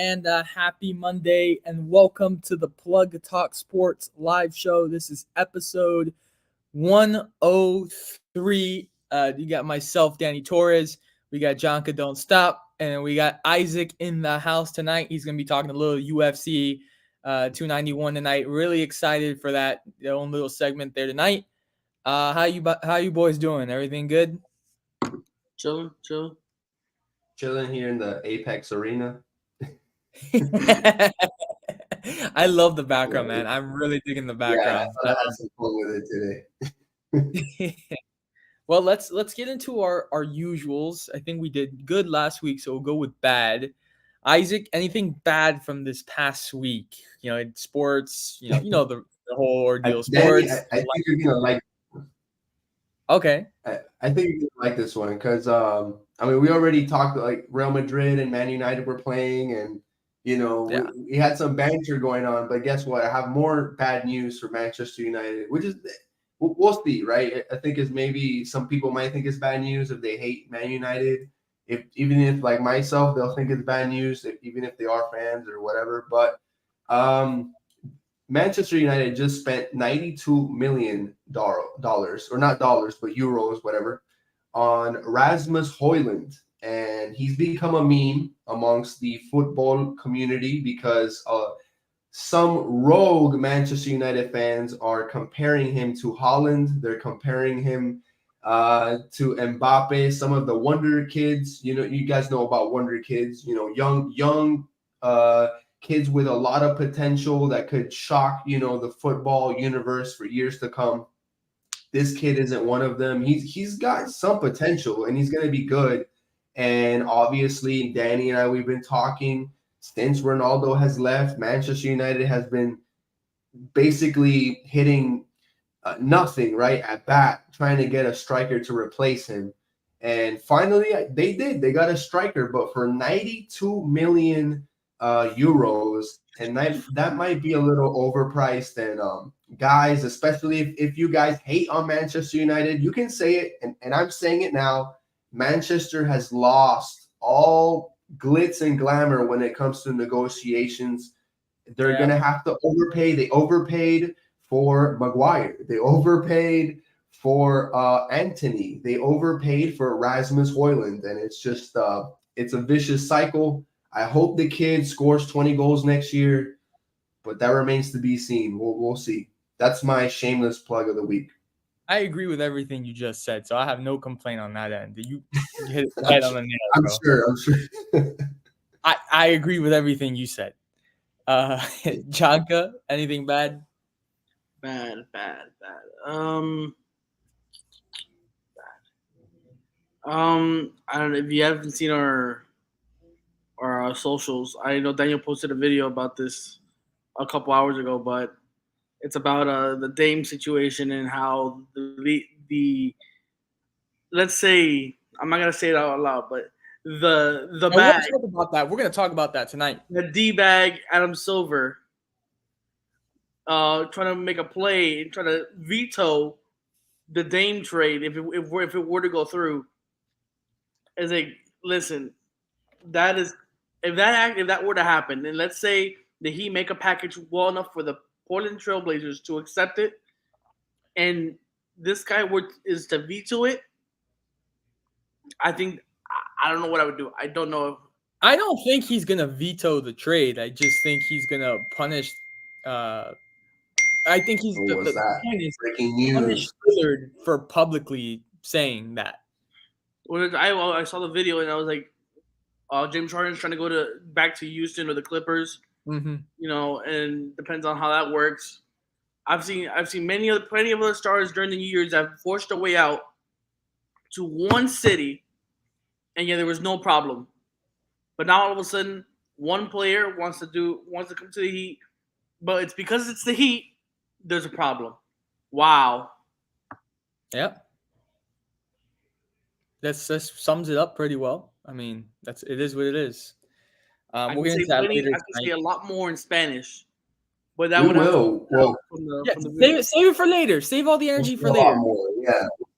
and happy Monday, and welcome to the Plug Talk Sports live show. This is episode 103. You got myself, Danny Torres. We got Jonka Don't Stop, and we got Isaac in the house tonight. He's going to be talking a little UFC 291 tonight. Really excited for that. Their own little segment there tonight. How you boys doing? Everything good? Chilling here in the Apex Arena. I love the background, man. I'm really digging the background. Yeah, I had some fun with it today. Well, let's get into our usuals. I think we did good last week, so we'll go with bad. Isaac, anything bad from this past week? You know, in sports. You know the whole ordeal. Sports. Danny, I think you're gonna like. Okay. I think you're gonna like this one because we already talked like Real Madrid and Man United were playing, and we had some banter going on. But guess what? I have more bad news for Manchester United, which is we'll see, right? I think is maybe some people might think it's bad news if they hate Man United. Even if like myself, they'll think it's bad news, even if they are fans or whatever. But Manchester United just spent $92 million, or not dollars, but euros, whatever, on Rasmus Højlund. And he's become a meme amongst the football community because some rogue Manchester United fans are comparing him to Haaland. They're comparing him to Mbappe, some of the Wonder Kids. You guys know about Wonder Kids, young kids with a lot of potential that could shock, the football universe for years to come. This kid isn't one of them. He's got some potential and he's going to be good. And obviously, Danny and I, we've been talking since Ronaldo has left. Manchester United has been basically hitting nothing right at bat, trying to get a striker to replace him. And finally, they did. They got a striker, but for 92 million euros, and that might be a little overpriced. And guys, especially if you guys hate on Manchester United, you can say it, and I'm saying it now. Manchester has lost all glitz and glamour when it comes to negotiations. They're going to have to overpay. They overpaid for Maguire. They overpaid for Antony. They overpaid for Rasmus Højlund. And it's just it's a vicious cycle. I hope the kid scores 20 goals next year, but that remains to be seen. We'll see. That's my shameless plug of the week. I agree with everything you just said, so I have no complaint on that end. You hit the head on the nail, bro. I'm sure. I agree with everything you said. Jonka, anything bad? Bad. I don't know if you haven't seen our socials. I know Daniel posted a video about this a couple hours ago, but it's about the Dame situation and how the let's say, I'm not gonna say it out loud, but the bag. We're gonna talk about that tonight. The D-bag Adam Silver trying to make a play and trying to veto the Dame trade if it were to go through. It's like, listen, if that were to happen, and let's say that he make a package well enough for the Portland Trailblazers to accept it, and this guy is to veto it, I think I don't know what I would do. I don't know. I don't think he's gonna veto the trade. I just think he's gonna punish. I think he's breaking news Lillard for publicly saying that. When I saw the video and I was like, James Harden's trying to go back to Houston or the Clippers. Mm-hmm. And depends on how that works. I've seen plenty of other stars during the years that have forced their way out to one city, and there was no problem. But now all of a sudden, one player wants to come to the Heat, but it's because it's the Heat. There's a problem. Wow. Yep. That sums it up pretty well. I mean, it is what it is. I can say a lot more in Spanish, but that will. Save it for later. Save all the energy for later.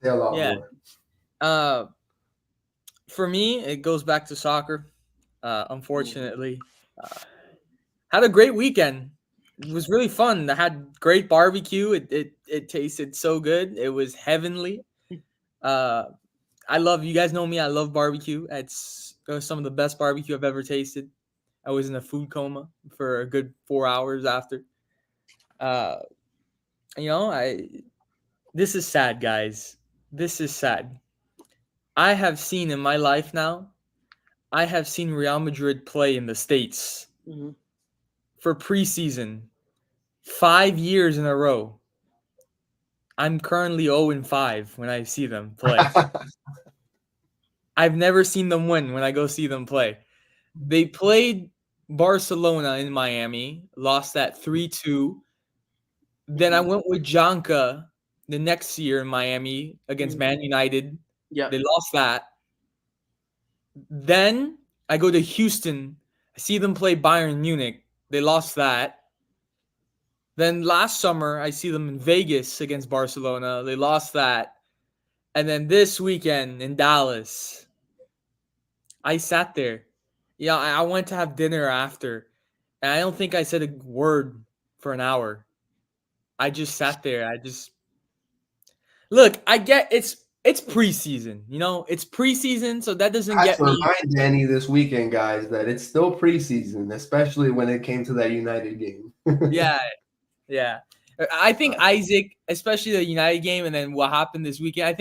Say a lot more. For me, it goes back to soccer. Unfortunately, Had a great weekend. It was really fun. I had great barbecue. It tasted so good. It was heavenly. Uh, I love, you guys know me. I love barbecue. It was some of the best barbecue I've ever tasted. I was in a food coma for a good 4 hours after. Uh, I this is sad, guys. This is sad. I have seen in my life now. I have seen Real Madrid play in the States Mm-hmm. for preseason 5 years in a row. I'm currently 0-5 when I see them play. I've never seen them win when I go see them play. They played Barcelona in Miami, lost that 3-2. Then I went with Janka the next year in Miami against Man United. Yeah. They lost that. Then I go to Houston. I see them play Bayern Munich. They lost that. Then last summer, I see them in Vegas against Barcelona. They lost that. And then this weekend in Dallas, I sat there. Yeah, I went to have dinner after. And I don't think I said a word for an hour. I just sat there. Look, I get it's preseason, it's preseason, so that doesn't I had get to me. remind Danny this weekend, guys, that it's still preseason, especially when it came to that United game. Yeah, yeah. I think Isaac, especially the United game, and then what happened this weekend. I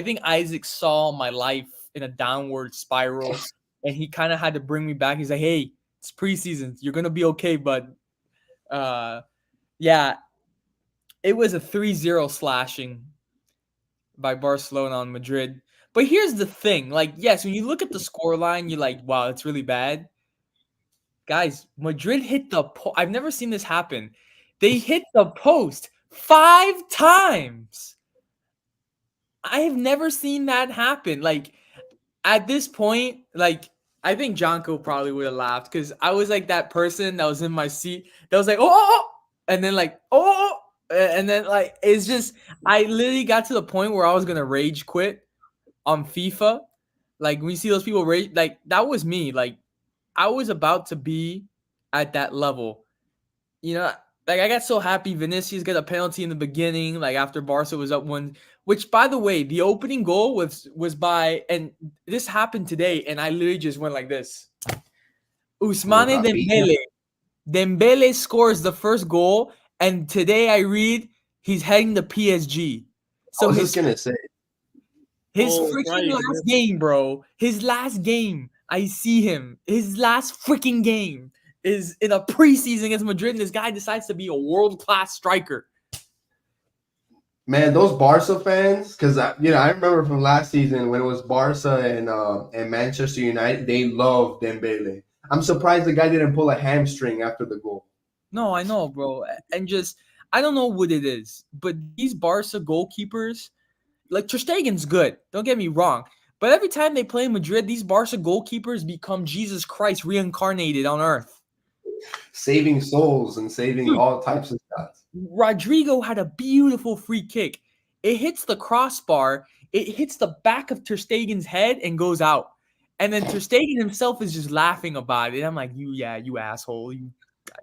think Isaac saw my life in a downward spiral, and he kind of had to bring me back. He's like, "Hey, it's preseason. You're gonna be okay." But yeah, it was a 3-0 slashing by Barcelona on Madrid. But here's the thing: like, yes, when you look at the scoreline, you're like, "Wow, it's really bad." Guys, Madrid hit the post. I've never seen this happen. They hit the post 5 times. I have never seen that happen. Like, at this point, like, I think Jonko probably would have laughed because I was like that person that was in my seat that was like, oh, and then like, oh, and then like, it's just, I literally got to the point where I was going to rage quit on FIFA. Like, when you see those people rage, like, that was me. Like, I was about to be at that level. Like, I got so happy Vinicius got a penalty in the beginning, like after Barca was up 1, which, by the way, the opening goal was by, and this happened today, and I literally just went like this. Ousmane Dembele. Dembele scores the first goal, and today I read he's heading to PSG. I was just gonna say, His freaking last game, bro. His last game. I see him. His last freaking game is in a preseason against Madrid, and this guy decides to be a world-class striker. man, those Barca fans, because I remember from last season when it was Barca and Manchester United, they loved Dembele. I'm surprised the guy didn't pull a hamstring after the goal. No, I know, bro. And just, I don't know what it is, but these Barca goalkeepers, like, Ter Stegen's good. Don't get me wrong. But every time they play Madrid, these Barca goalkeepers become Jesus Christ reincarnated on earth. Saving souls and saving all types of stuff. Rodrigo had a beautiful free kick. It hits the crossbar. It hits the back of Ter Stegen's head and goes out. And then Ter Stegen himself is just laughing about it. I'm like, you asshole.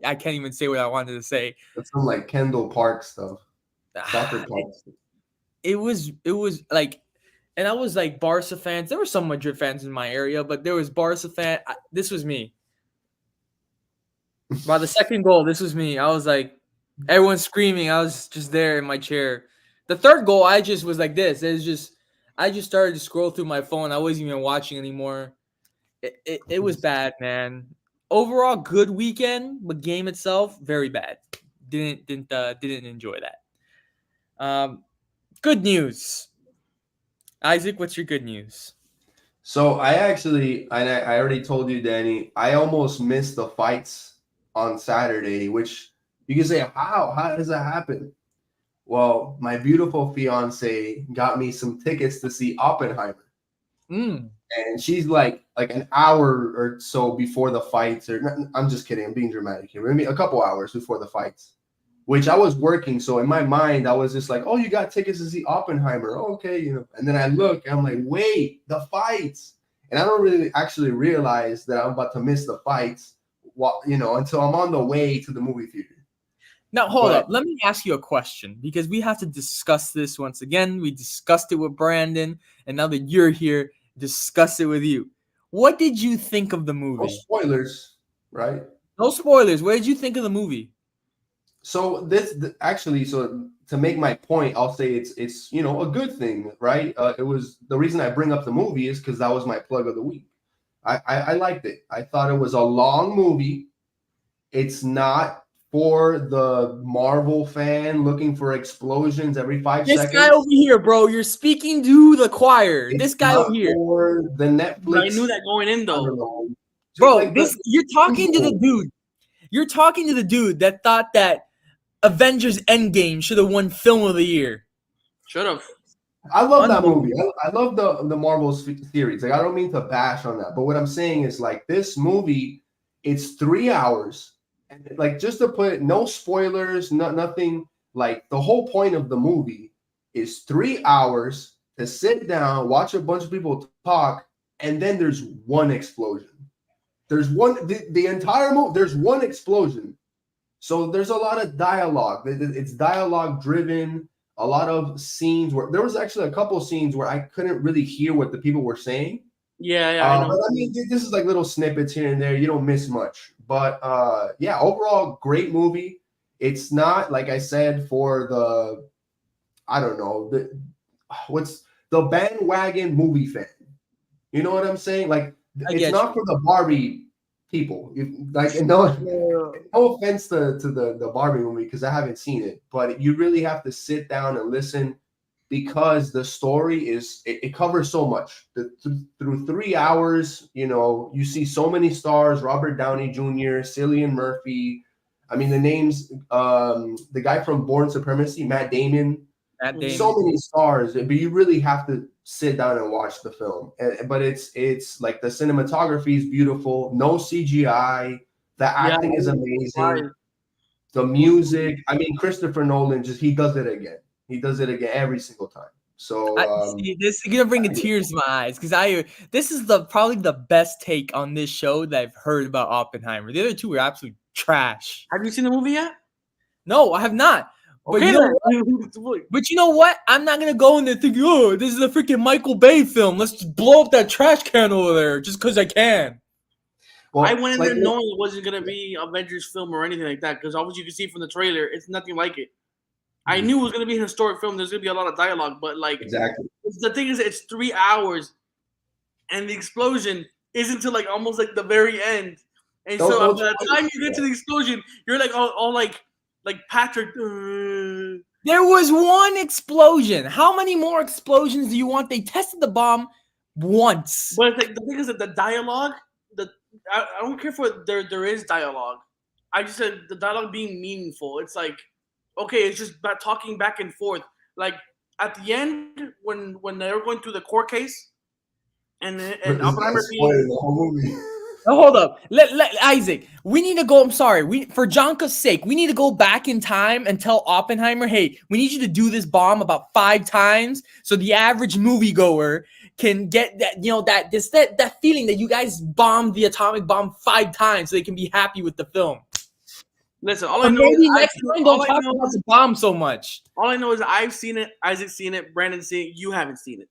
I can't even say what I wanted to say. That's some like Kendall Park stuff. Soccer Park stuff. It was like, and I was like Barca fans. There were some Madrid fans in my area, but there was Barca fan. This was me. By the second goal, this was me. I was like, everyone's screaming. I was just there in my chair. The third goal, I just was like this. I just started to scroll through my phone. I wasn't even watching anymore. It was bad, man. Overall, good weekend, but game itself, very bad. Didn't enjoy that. Good news. Isaac, what's your good news? So I already told you, Danny, I almost missed the fights on Saturday, which you can say, how does that happen? Well, my beautiful fiance got me some tickets to see Oppenheimer. And she's like an hour or so before the fights, or I'm just kidding, I'm being dramatic here. Maybe a couple hours before the fights, which I was working. So in my mind, I was just like, oh, you got tickets to see Oppenheimer. Oh, okay, And then I look, and I'm like, wait, the fights. And I don't really actually realize that I'm about to miss the fights until I'm on the way to the movie theater. Now, hold up. Let me ask you a question because we have to discuss this once again. We discussed it with Brandon, and now that you're here, discuss it with you. What did you think of the movie? No spoilers, right? No spoilers. What did you think of the movie? So actually, to make my point, I'll say it's a good thing, right? It was the reason I bring up the movie is because that was my plug of the week. I liked it. I thought it was a long movie. It's not for the Marvel fan looking for explosions every 5 seconds. This guy over here, bro, you're speaking to the choir. It's this guy over here. For the Netflix. But I knew that going in though. Bro, you're talking to the dude. You're talking to the dude that thought that Avengers Endgame should have won Film of the Year. Should have. I love that movie. I love the Marvel series. Like, I don't mean to bash on that, but what I'm saying is like this movie, it's 3 hours, and like just to put it, no spoilers, nothing. Like the whole point of the movie is 3 hours to sit down, watch a bunch of people talk, and then there's one explosion. There's the entire movie. There's one explosion. So there's a lot of dialogue. It's dialogue driven. A lot of scenes where there was actually a couple of scenes where I couldn't really hear what the people were saying. Yeah, I know. But I mean, this is like little snippets here and there. You don't miss much. But yeah, overall, great movie. It's not, like I said, for the, I don't know, what's the bandwagon movie fan. You know what I'm saying? Like, it's not for the Barbie people. No offense to the Barbie movie because I haven't seen it, but you really have to sit down and listen because the story it covers so much. Through 3 hours, you see so many stars: Robert Downey Jr., Cillian Murphy. I mean, the names, the guy from Born Supremacy, Matt Damon. So many stars, but you really have to sit down and watch the film. But it's like the cinematography is beautiful, no CGI, the acting is amazing, the music. I mean, Christopher Nolan he does it again. He does it again every single time. So this is gonna bring tears to my eyes because this is probably the best take on this show that I've heard about Oppenheimer. The other two were absolute trash. Have you seen the movie yet? No, I have not. But okay, you know what? I'm not gonna go in there thinking, oh, this is a freaking Michael Bay film. Let's just blow up that trash can over there just because I can. Well, I went in there knowing it wasn't gonna be Avengers film or anything like that because obviously you can see from the trailer, it's nothing like it. I knew it was gonna be a historic film. There's gonna be a lot of dialogue, but exactly. The thing is, it's 3 hours, and the explosion isn't until almost the very end. And by the time you get to the explosion, you're all like Patrick. There was one explosion. How many more explosions do you want? They tested the bomb once. But the thing is that the dialogue, I don't care if there is dialogue. I just said the dialogue being meaningful. It's okay, it's just about talking back and forth. Like at the end when they were going through the court case, and Oppenheimer the whole movie. Oh, hold up. Let Isaac, we need to go. I'm sorry. For Jonka's sake, we need to go back in time and tell Oppenheimer, hey, we need you to do this bomb about 5 times so the average moviegoer can get that feeling that you guys bombed the atomic bomb 5 times so they can be happy with the film. Listen, all I know is next time don't talk about the bomb so much. All I know is I've seen it, Isaac's seen it, Brandon's seen it, you haven't seen it.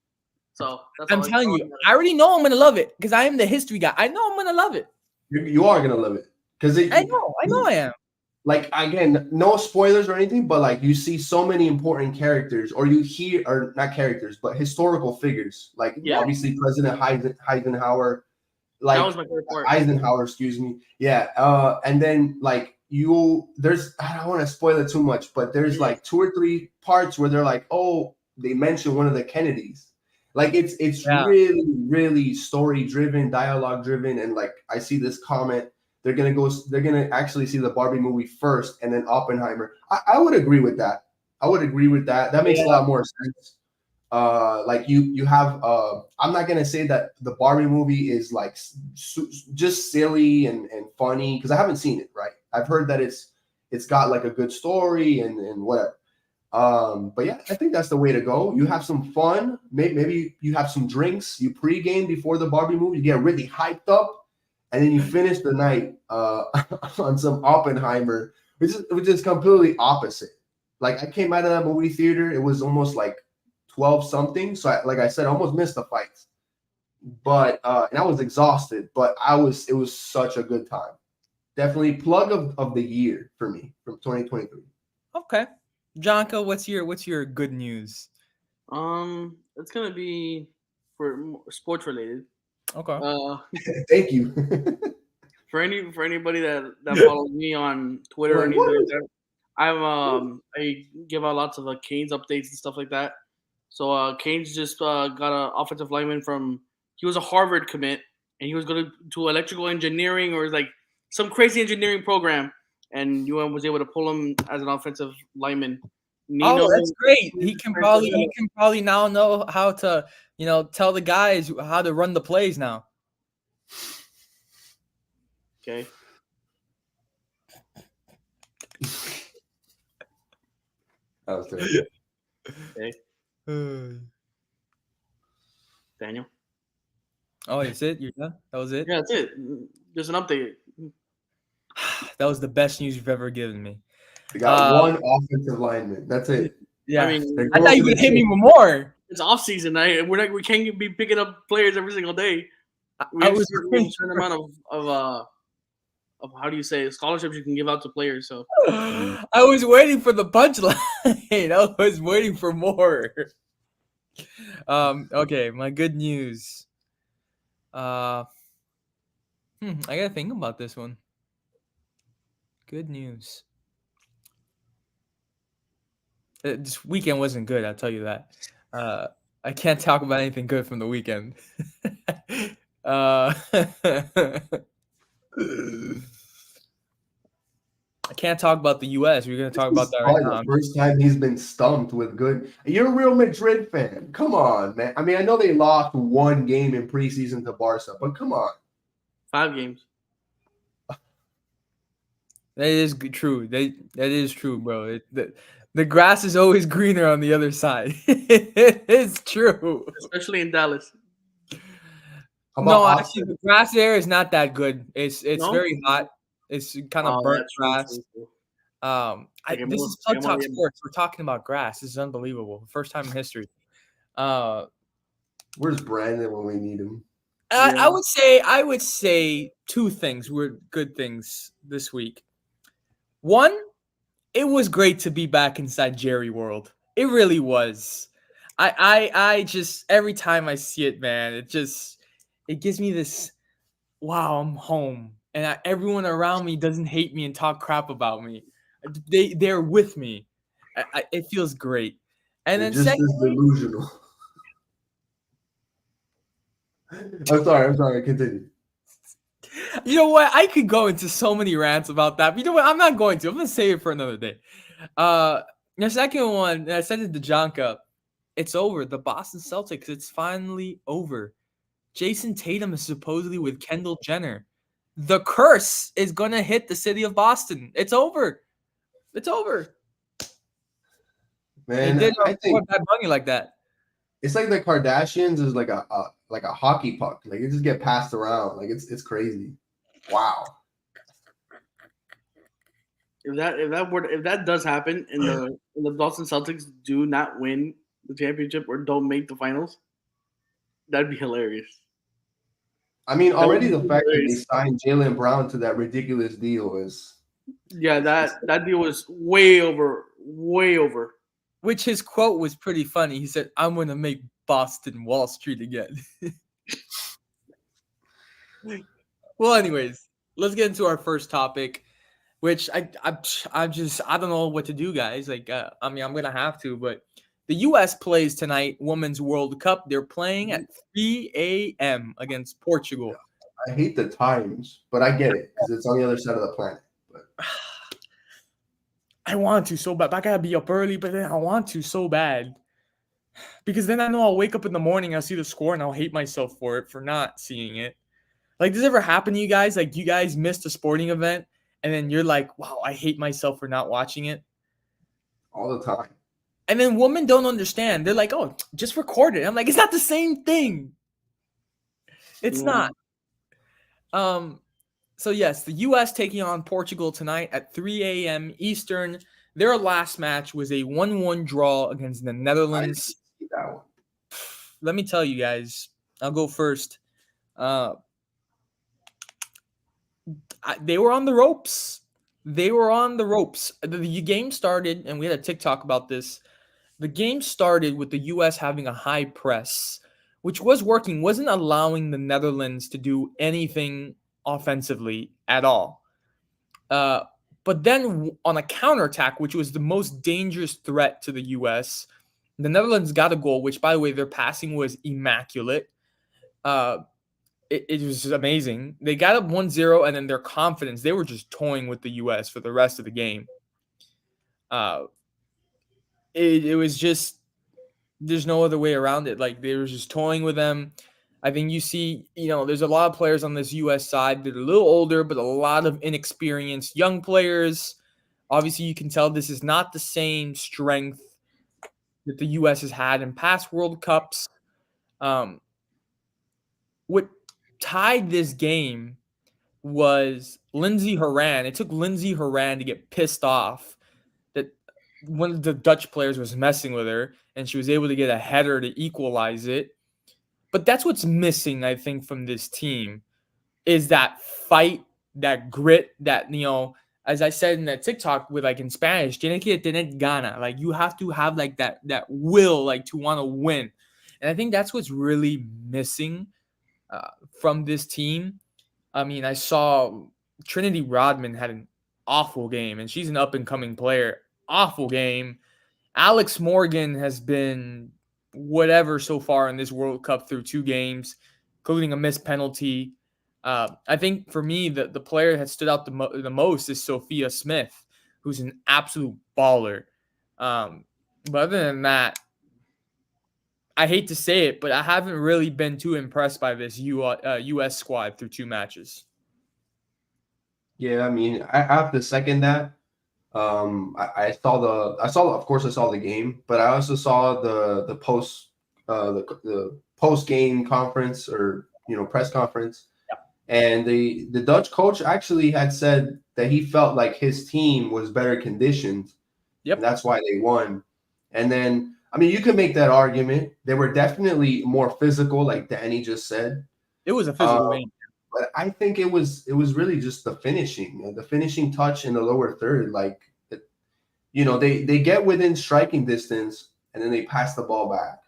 So I'm telling you, I already know I'm gonna love it because I am the history guy. I know I'm gonna love it. You are gonna love it because I know I am. Like again, no spoilers or anything, but you see so many important characters, or you hear, or not characters, but historical figures. Obviously President Eisenhower. That was my favorite part. Eisenhower, excuse me. Yeah, and then there's I don't want to spoil it too much, but there's 2 or 3 parts where they're they mention one of the Kennedys. It's really, really story driven, dialogue driven, and I see this comment. They're gonna actually see the Barbie movie first, and then Oppenheimer. I would agree with that. That makes a lot more sense. You have. I'm not gonna say that the Barbie movie is just silly and funny because I haven't seen it. Right, I've heard that it's got a good story and whatever. But yeah, I think that's the way to go. You have some fun. Maybe you have some drinks. You pregame before the Barbie movie. You get really hyped up, and then you finish the night on some Oppenheimer, which is completely opposite. Like I came out of that movie theater, it was almost like 12 something. So like I said, I almost missed the fights. But and I was exhausted, but it was such a good time. Definitely plug of the year for me from 2023. Okay. Jonka, what's your good news? It's gonna be for sports related. Okay. Thank you. For anybody that follows me on Twitter or Like, anything what like is- that, I give out lots of Canes updates and stuff like that. So Canes just got an offensive lineman he was a Harvard commit and he was going to electrical engineering or like some crazy engineering program, and UM was able to pull him as an offensive lineman. Nino, Oh, that's great. He can probably now know how to, tell the guys how to run the plays now. Okay. That was terrible. Okay. Daniel. Oh, that's it? You're done? That was it? Yeah, that's it. Just an update. That was the best news you've ever given me. We got one offensive lineman. That's it. Yeah. I mean, I thought you would hit me with more. It's off season. We can't be picking up players every single day. We I have was a certain amount of how do you say scholarships you can give out to players. So I was waiting for the punchline. I was waiting for more. Okay, my good news. I gotta think about this one. Good news. This weekend wasn't good, I'll tell you that. I can't talk about anything good from the weekend. I can't talk about the U.S. We're going to talk about that right now. The first time he's been stumped with good. You're a Real Madrid fan. Come on, man. I mean, I know they lost one game in preseason to Barca, but come on. 5 games. That is true. That is true, bro. The grass is always greener on the other side. It's true. Especially in Dallas. No, actually, the grass there is not that good. It's very hot. It's kind of burnt grass. This is PlugTalkSports. We're talking about grass. This is unbelievable. First time in history. Where's Brandon when we need him? I would say 2 things were good things this week. One, it was great to be back inside Jerry World. It really was. I just every time I see it, man, it gives me this, wow, I'm home. And everyone around me doesn't hate me and talk crap about me. They're with me. It feels great. And then just secondly, as delusional. I'm sorry. Continue. You know what? I could go into so many rants about that. But you know what? I'm not going to. I'm going to save it for another day. The second one, and I said it to Jonka, it's over. The Boston Celtics, it's finally over. Jason Tatum is supposedly with Kendall Jenner. The curse is going to hit the city of Boston. It's over. It's over. Man, I think Bad Bunny like that. It's like the Kardashians is like a hockey puck. Like it just get passed around. Like it's crazy. Wow. If that does happen and the Boston Celtics do not win the championship or don't make the finals, that'd be hilarious. I mean, already the fact that they signed Jaylen Brown to that ridiculous deal is. Yeah, that deal was way over. Which his quote was pretty funny. He said, "I'm going to make Boston Wall Street again." Well, anyways, let's get into our first topic, which I don't know what to do, guys. Like, I mean, I'm going to have to, but the U.S. plays tonight, Women's World Cup. They're playing at 3 a.m. against Portugal. I hate the times, but I get it because it's on the other side of the planet. But I want to so bad. I gotta be up early, but then I want to so bad. Because then I know I'll wake up in the morning, I'll see the score, and I'll hate myself for not seeing it. Like, does it ever happen to you guys? Like, you guys missed a sporting event, and then you're like, wow, I hate myself for not watching it? All the time. And then women don't understand. They're like, oh, just record it. I'm like, it's not the same thing. It's not. So yes, the U.S. taking on Portugal tonight at 3 a.m. Eastern. Their last match was a 1-1 draw against the I didn't Netherlands. see that one. Let me tell you guys. I'll go first. They were on the ropes. They were on the ropes. The game started, and we had a TikTok about this. The game started with the U.S. having a high press, which was working, wasn't allowing the Netherlands to do anything offensively at all. But then on a counterattack, which was the most dangerous threat to the U.S., the Netherlands got a goal, which, by the way, their passing was immaculate. It was just amazing. They got up 1-0, and then their confidence, they were just toying with the U.S. for the rest of the game. It was just, there's no other way around it. Like, they were just toying with them. I think you see, there's a lot of players on this U.S. side that are a little older, but a lot of inexperienced young players. Obviously, you can tell this is not the same strength that the U.S. has had in past World Cups. What tied this game was Lindsey Horan. It took Lindsey Horan to get pissed off that one of the Dutch players was messing with her, and she was able to get a header to equalize it. But that's what's missing, I think, from this team is that fight, that grit, that, as I said in that TikTok with in Spanish, tiene que tener gana. Like, you have to have that will, to want to win. And I think that's what's really missing from this team. I mean, I saw Trinity Rodman had an awful game, and she's an up-and-coming player. Awful game. Alex Morgan has been whatever so far in this World Cup through 2 games, including a missed penalty. I think for me, the player that stood out the most is Sophia Smith, who's an absolute baller. But other than that, I hate to say it, but I haven't really been too impressed by this U.S. squad through 2 matches. Yeah, I mean, I have to second that. I saw of course I saw the game, but I also saw the post game conference or press conference. And the Dutch coach actually had said that he felt like his team was better conditioned. Yep. And that's why they won. And then, I mean, you could make that argument. They were definitely more physical, like Danny just said. It was a physical game. But I think it was really just the finishing touch in the lower third. They get within striking distance and then they pass the ball back.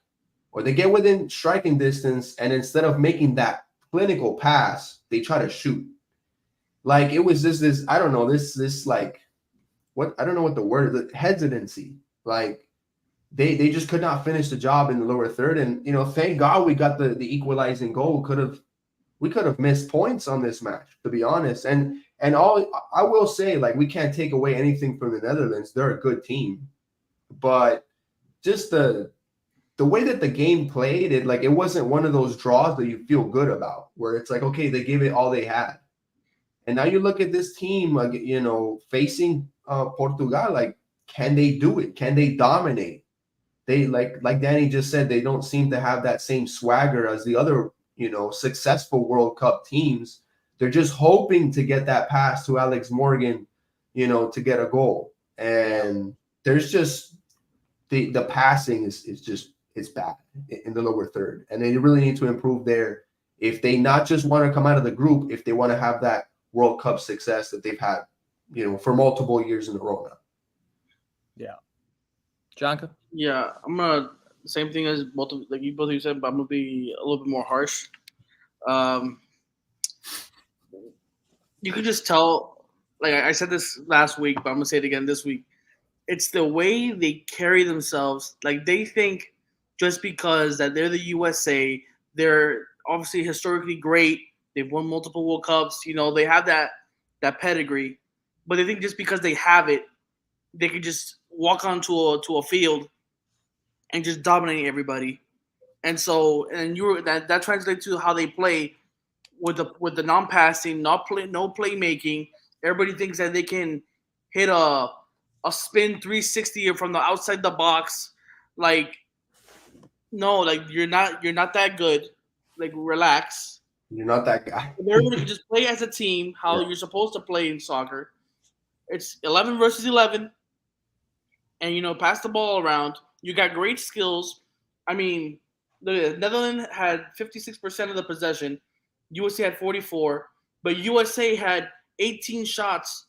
Or they get within striking distance and instead of making that clinical pass, they try to shoot. Like, it was this I don't know, this like, what, I don't know what the word is, hesitancy. Like, they just could not finish the job in the lower third. And, thank God we got the equalizing goal. We could have missed points on this match, to be honest. And all I will say, we can't take away anything from the Netherlands. They're a good team. But just the way that the game played, it wasn't one of those draws that you feel good about, where it's like, okay, they gave it all they had. And now you look at this team, facing Portugal, can they do it? Can they dominate? They, like Danny just said, they don't seem to have that same swagger as the other, successful World Cup teams. They're just hoping to get that pass to Alex Morgan, to get a goal. And there's just the passing is bad in the lower third. And they really need to improve there if they not just want to come out of the group, if they want to have that World Cup success that they've had, for multiple years in a row now. Yeah. Jonka? Yeah, I'm gonna same thing as both of you said, but I'm gonna be a little bit more harsh. You can just tell, like I said this last week, but I'm gonna say it again this week. It's the way they carry themselves. Like, they think just because that they're the USA, they're obviously historically great. They've won multiple World Cups. They have that pedigree, but they think just because they have it, they can just walk onto a field and just dominate everybody. And so, that translates to how they play with the non-passing, no playmaking. Everybody thinks that they can hit a spin 360 from the outside the box. No, you're not that good. Relax. You're not that guy. Everybody can just play as a team, how you're supposed to play in soccer. It's 11 versus 11, and pass the ball around. You got great skills. I mean, the Netherlands had 56% of the possession. USA had 44, but USA had 18 shots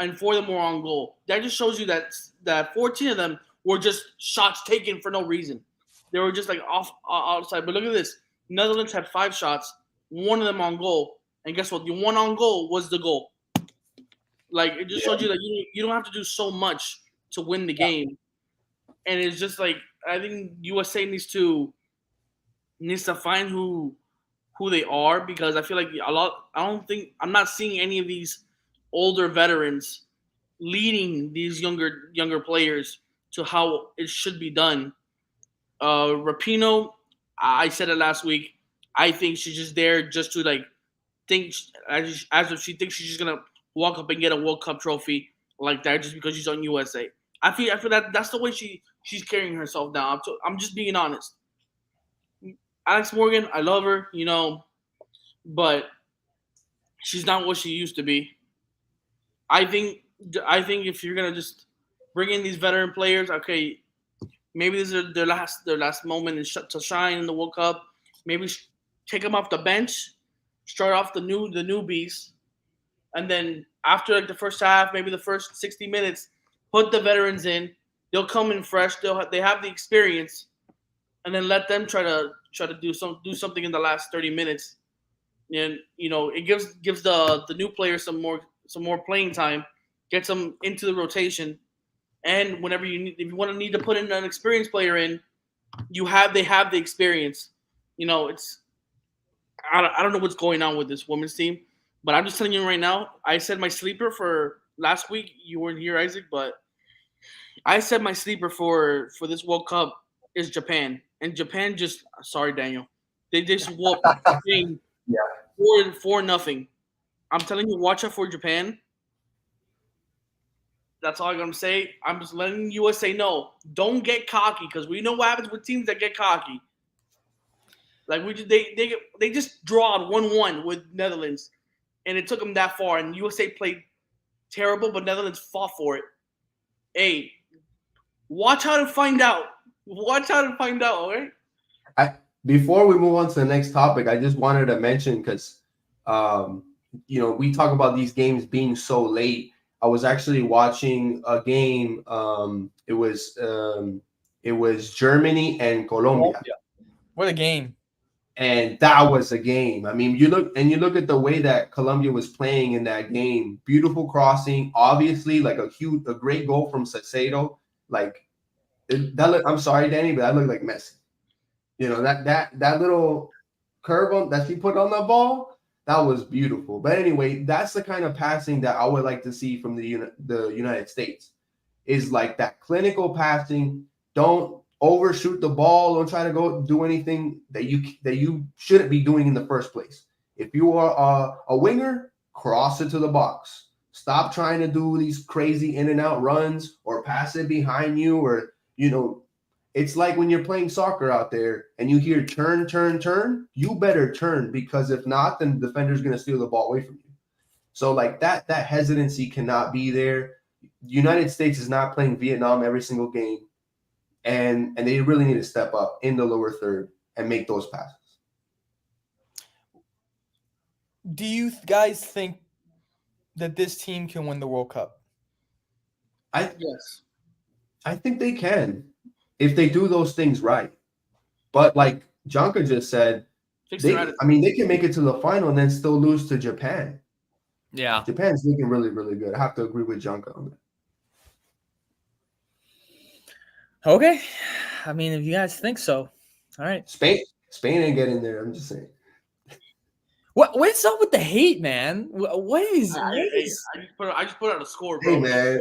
and 4 of them were on goal. That just shows you that 14 of them were just shots taken for no reason. They were just like outside. But look at this: Netherlands had 5 shots, 1 of them on goal, and guess what? The one on goal was the goal. Like it just showed you that you don't have to do so much to win the game, and it's just like I think USA needs to find who they are because I feel like I'm not seeing any of these older veterans leading these younger players to how it should be done. Rapino, I said it last week. I think she's just there just to like think as if she thinks she's just gonna walk up and get a World Cup trophy like that just because she's on USA. I feel that that's the way she's carrying herself now. I'm just being honest. Alex Morgan, I love her, but she's not what she used to be. I think if you're gonna just bring in these veteran players, okay, maybe this is their last moment to shine in the World Cup. Maybe take them off the bench, start off the newbies, and then after like the first half, maybe the first 60 minutes, put the veterans in. They'll come in fresh. They have the experience, and then let them try to do something in the last 30 minutes. And it gives the new players some more playing time, gets them into the rotation, and whenever if you need to put in an experienced player in, they have the experience. It's I don't know what's going on with this women's team, but I'm just telling you right now. I said my sleeper for last week. You weren't here, Isaac, but I said my sleeper for this World Cup is Japan, and Japan just sorry, Daniel, they just whooped Spain 4-0. I'm telling you, watch out for Japan. That's all I'm gonna say. I'm just letting USA know. Don't get cocky because we know what happens with teams that get cocky. Like they just draw 1-1 with Netherlands, and it took them that far. And USA played terrible, but Netherlands fought for it. Hey, watch out and find out. Watch out and find out. All right. Before we move on to the next topic, I just wanted to mention because, we talk about these games being so late. I was actually watching a game. It was Germany and Colombia. What a game! And that was a game. I mean, you look at the way that Colombia was playing in that game. Beautiful crossing, obviously, like a great goal from Salcedo. Like I'm sorry, Danny, but that looked like Messi. That little curve that she put on the ball, that was beautiful. But anyway, that's the kind of passing that I would like to see from the United States. Is like that clinical passing. Don't overshoot the ball. Don't try to go do anything that you shouldn't be doing in the first place. If you are a winger, cross it to the box. Stop trying to do these crazy in and out runs or pass it behind you or it's like when you're playing soccer out there and you hear turn, turn, turn, you better turn because if not, then the defender's going to steal the ball away from you. So like that hesitancy cannot be there. The United States is not playing Vietnam every single game. And they really need to step up in the lower third and make those passes. Do you guys think that this team can win the World Cup? Yes. I think they can if they do those things right. But like Janka just said, they can make it to the final and then still lose to Japan. Yeah. Japan's looking really, really good. I have to agree with Janka on that. Okay. I mean, if you guys think so. All right. Spain ain't getting there. I'm just saying. What's up with the hate, man? What is? I just put out a score, bro. Hey, man,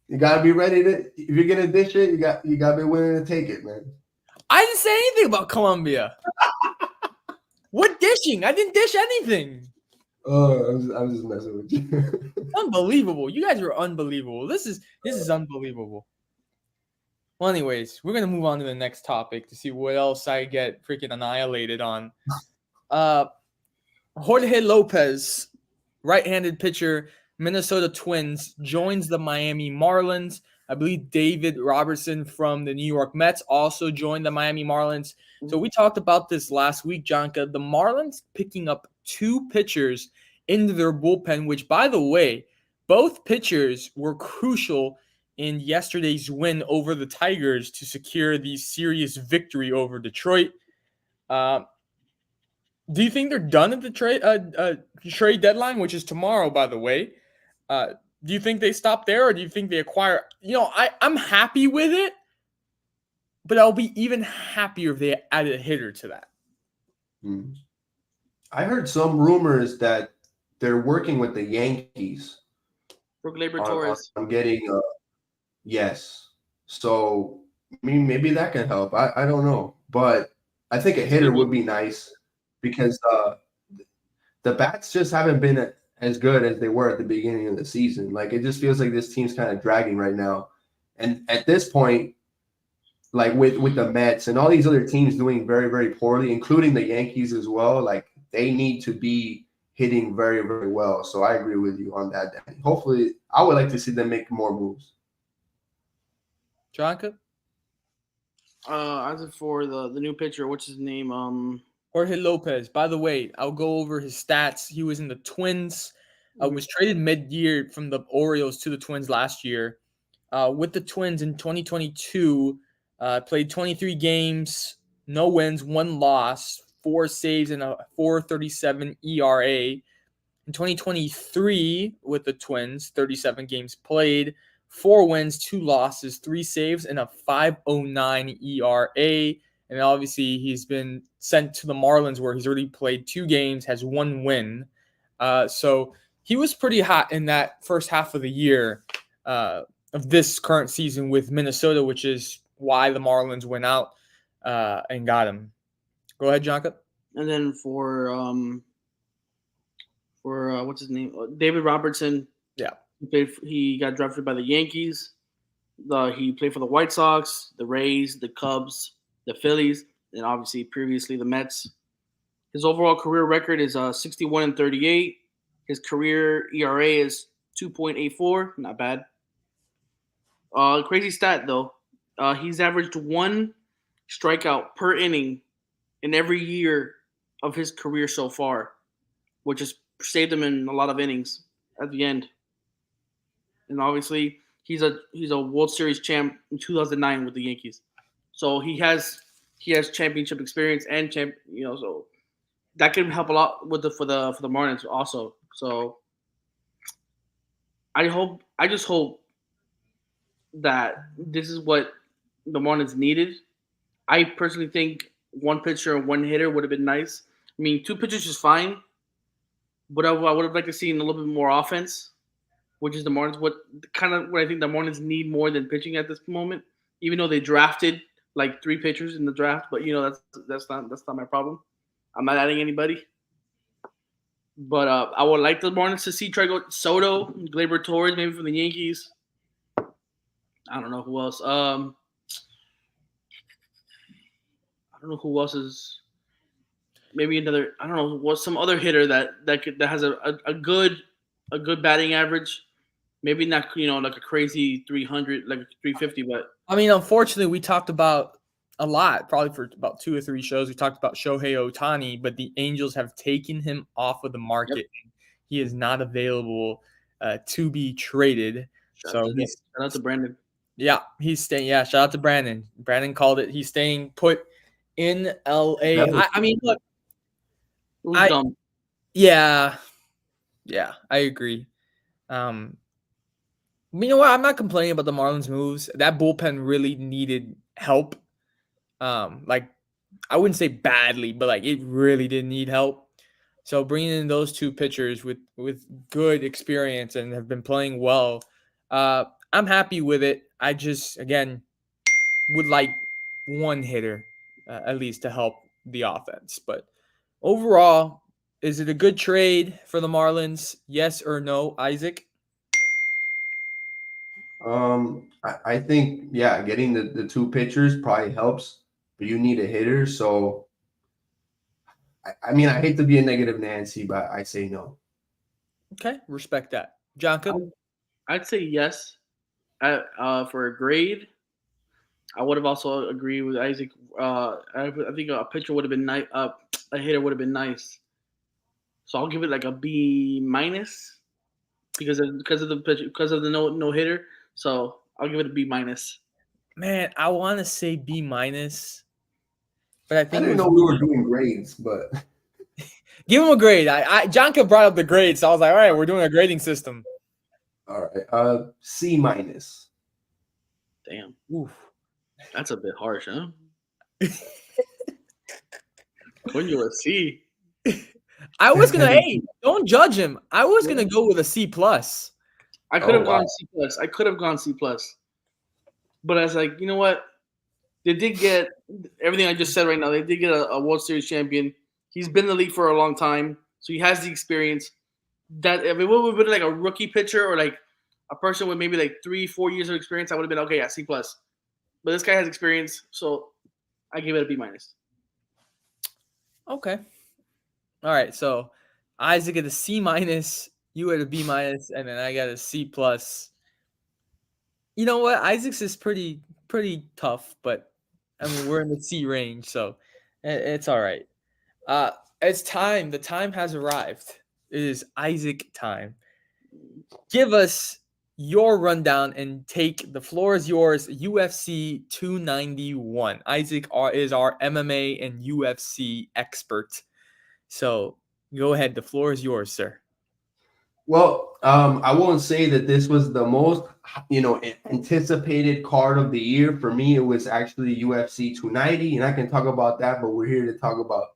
you gotta be ready to. If you're gonna dish it, you gotta be willing to take it, man. I didn't say anything about Colombia. What dishing? I didn't dish anything. Oh, I'm just messing with you. Unbelievable! You guys are unbelievable. This is unbelievable. Well, anyways, we're gonna move on to the next topic to see what else I get freaking annihilated on. Jorge Lopez, right-handed pitcher, Minnesota Twins, joins the Miami Marlins. I believe David Robertson from the New York Mets also joined the Miami Marlins. So we talked about this last week, Jonka. The Marlins picking up 2 pitchers into their bullpen, which, by the way, both pitchers were crucial in yesterday's win over the Tigers to secure the serious victory over Detroit. Do you think they're done at the trade deadline, which is tomorrow, by the way? Do you think they stop there, or do you think they acquire? I'm happy with it, but I'll be even happier if they added a hitter to that. I heard some rumors that they're working with the Yankees for Gleyber Torres. I'm getting yes. So maybe that can help. I don't know, but I think a hitter would be nice because the bats just haven't been as good as they were at the beginning of the season. Like, it just feels like this team's kind of dragging right now. And at this point, like with the Mets and all these other teams doing very, very poorly, including the Yankees as well, like they need to be hitting very, very well. So I agree with you on that, Danny. Hopefully, I would like to see them make more moves. Jonka? As for the new pitcher, what's his name? Jorge Lopez. By the way, I'll go over his stats. He was in the Twins. Was traded mid-year from the Orioles to the Twins last year. With the Twins in 2022, played 23 games, no wins, 1 loss, 4 saves, and a 4.37 ERA. In 2023, with the Twins, 37 games played, 4 wins, 2 losses, 3 saves, and a 5.09 ERA. And obviously, he's been sent to the Marlins, where he's already played 2 games, has 1 win. So he was pretty hot in that first half of the year of this current season with Minnesota, which is why the Marlins went out and got him. Go ahead, Jonka. And then for what's his name? David Robertson. Yeah. He got drafted by the Yankees. He played for the White Sox, the Rays, the Cubs, the Phillies, and obviously previously the Mets. His overall career record is 61-38. His career ERA is 2.84. Not bad. Crazy stat though. He's averaged 1 strikeout per inning in every year of his career so far, which has saved him in a lot of innings at the end. And obviously, he's a World Series champ in 2009 with the Yankees, so he has championship experience and so that can help a lot with for the Marlins also. So I just hope that this is what the Marlins needed. I personally think 1 pitcher and 1 hitter would have been nice. I mean, 2 pitchers is fine, but I would have liked to see a little bit more offense, which is the Marlins. What I think the Marlins need more than pitching at this moment. Even though they drafted like 3 pitchers in the draft, but that's not my problem. I'm not adding anybody. But I would like the Marlins to see Soto, Gleyber Torres, maybe from the Yankees. I don't know who else. I don't know who else is. Maybe another. I don't know. What's some other hitter that has a good batting average? Maybe not. Like a crazy 300, like a 350. But I mean, unfortunately, we talked about a lot, probably for about 2 or 3 shows. We talked about Shohei Ohtani, but the Angels have taken him off of the market. Yep. He is not available to be traded. Shout out to Brandon. Yeah, he's staying. Yeah, shout out to Brandon. Brandon called it. He's staying put in LA. I mean, look. Dumb. Yeah, I agree. You know what? I'm not complaining about the Marlins moves. That bullpen really needed help. Like, I wouldn't say badly, but like it really did need help. So bringing in those 2 pitchers with good experience and have been playing well, I'm happy with it. I just, again, would like 1 hitter at least to help the offense. But overall, is it a good trade for the Marlins? Yes or no, Isaac? I think, getting the 2 pitchers probably helps, but you need a hitter. So I mean, I hate to be a negative Nancy, but I say no. Okay, respect that. Jonka? I'd say yes. For a grade, I would have also agreed with Isaac. I think a pitcher would have been nice. A hitter would have been nice. So I'll give it like a B minus because of the pitch, because of the no hitter. So I'll give it a B minus. Man, I want to say B minus, but I I think it didn't was know we were doing grades, but give him a grade. Jonka brought up the grade, so I was like, all right, we're doing a grading system. all right. C minus. Damn, Oof. that's a bit harsh, huh? Coño, a C. I was gonna, hey, don't judge him. I was gonna go with a C plus. I could have Oh, wow. gone C plus. I could have gone C plus. But I was like, you know what? They did get everything I just said right now. They did get a World Series champion. He's been in the league for a long time, so he has the experience. That if it would have been like a rookie pitcher or like a person with maybe like 3-4 years of experience, I would have been okay, yeah, C plus. But this guy has experience, so I give it a B minus. Okay. All right. So Isaac at a C minus, you at a B minus, and then I got a C plus. You know what? Isaac's is pretty tough, but I mean we're in the C range, so it's all right. It's time. The time has arrived. It is Isaac time. Give us your rundown and take the floor is yours. UFC 291. Isaac is our MMA and UFC expert. So go ahead. The floor is yours, sir. Well, I won't say that this was the most, anticipated card of the year. For me, it was actually UFC 290, and I can talk about that, but we're here to talk about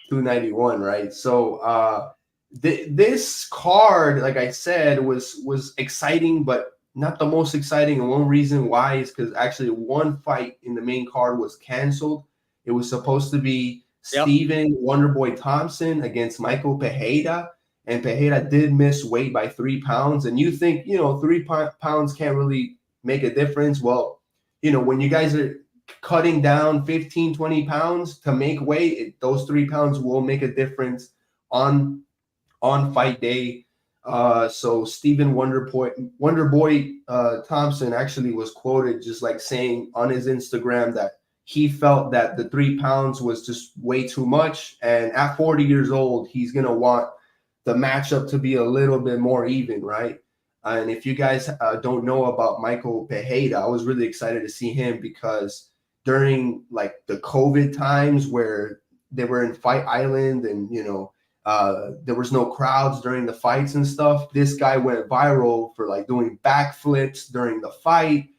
291, right? So this card, like I said, was exciting, but not the most exciting. And one reason why is because actually one fight in the main card was canceled. It was supposed to be Stephen Wonderboy Thompson against Michael Pereira. And Pereira did miss weight by 3 pounds. And you think, 3 pounds can't really make a difference. Well, when you guys are cutting down 15, 20 pounds to make weight, those 3 pounds will make a difference on fight day. So Stephen Wonderboy Thompson actually was quoted just like saying on his Instagram that he felt that the 3 pounds was just way too much. And at 40 years old, he's going to want the matchup to be a little bit more even, right? And if you guys don't know about Michael Pereira, I was really excited to see him because during like the COVID times where they were in Fight Island and, there was no crowds during the fights and stuff, this guy went viral for like doing backflips during the fight,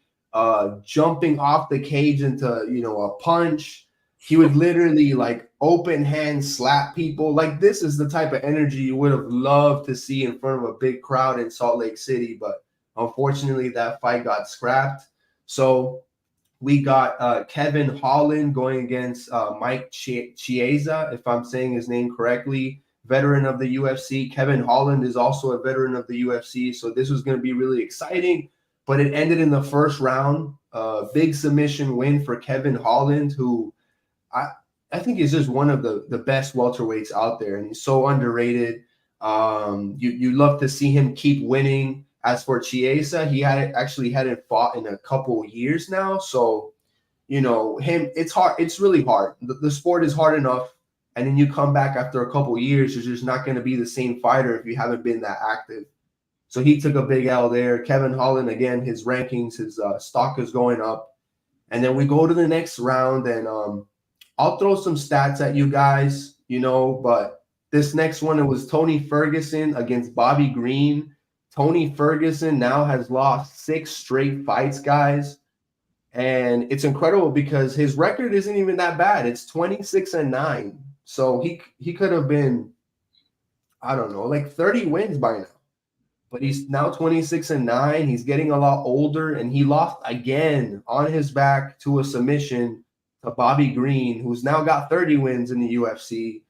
jumping off the cage into, a punch. He would literally like open hand slap people. Like this is the type of energy you would have loved to see in front of a big crowd in Salt Lake City. But unfortunately, that fight got scrapped. So we got Kevin Holland going against Mike Chiesa, if I'm saying his name correctly, veteran of the UFC. Kevin Holland is also a veteran of the UFC. So this was going to be really exciting. But it ended in the first round. Big submission win for Kevin Holland, who I think he's just one of the best welterweights out there, and he's so underrated. You love to see him keep winning. As for Chiesa, he hadn't fought in a couple years now, so it's hard. It's really hard. The sport is hard enough, and then you come back after a couple years, you're just not going to be the same fighter if you haven't been that active. So he took a big L there. Kevin Holland, again, his rankings, his stock is going up, and then we go to the next round and. I'll throw some stats at you guys, but this next one, it was Tony Ferguson against Bobby Green. Tony Ferguson now has lost 6 straight fights, guys. And it's incredible because his record isn't even that bad. It's 26-9. So he could have been, I don't know, like 30 wins by now. But he's now 26-9. He's getting a lot older, and he lost again on his back to a submission to Bobby Green, who's now got 30 wins in the UFC.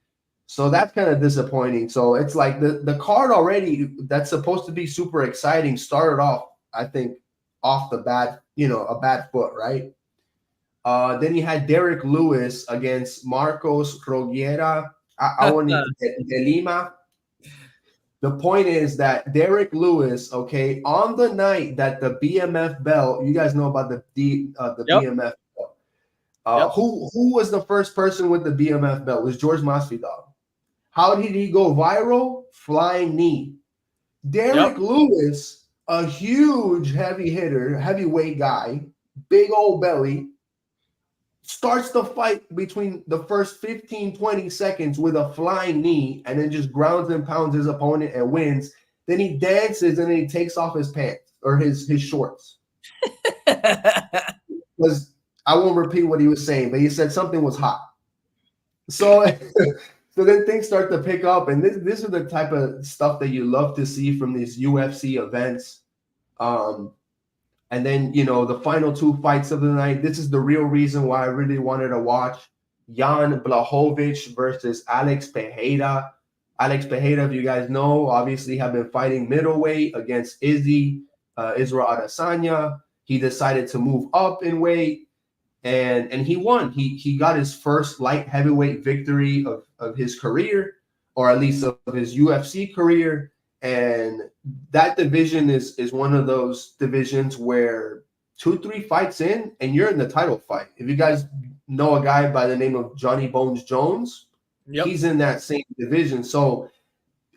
So that's kind of disappointing. So it's like the card already that's supposed to be super exciting started off, I think, off the bat, a bad foot, right? Then you had Derek Lewis against Marcos Rogiera. I want to de Lima. The point is that Derek Lewis, okay, on the night that the BMF belt, you guys know about the Yep. BMF belt. Yep. Who was the first person with the BMF belt? It was George Masvidal. How did he go viral? Flying knee. Derek Lewis, a huge heavy hitter, heavyweight guy, big old belly, starts the fight between the first 15, 20 seconds with a flying knee and then just grounds and pounds his opponent and wins. Then he dances and then he takes off his pants or his shorts. Because I won't repeat what he was saying, but he said something was hot. So so then things start to pick up, and this is the type of stuff that you love to see from these UFC events. And then, the final two fights of the night, this is the real reason why I really wanted to watch. Jan Blachowicz versus Alex Pereira. Alex Pereira, if you guys know, obviously have been fighting middleweight against Israel Adesanya. He decided to move up in weight, and he won. He got his first light heavyweight victory of his career, or at least of his UFC career. And that division is one of those divisions where 2-3 fights in and you're in the title fight. If you guys know a guy by the name of Johnny Bones Jones, he's in that same division. So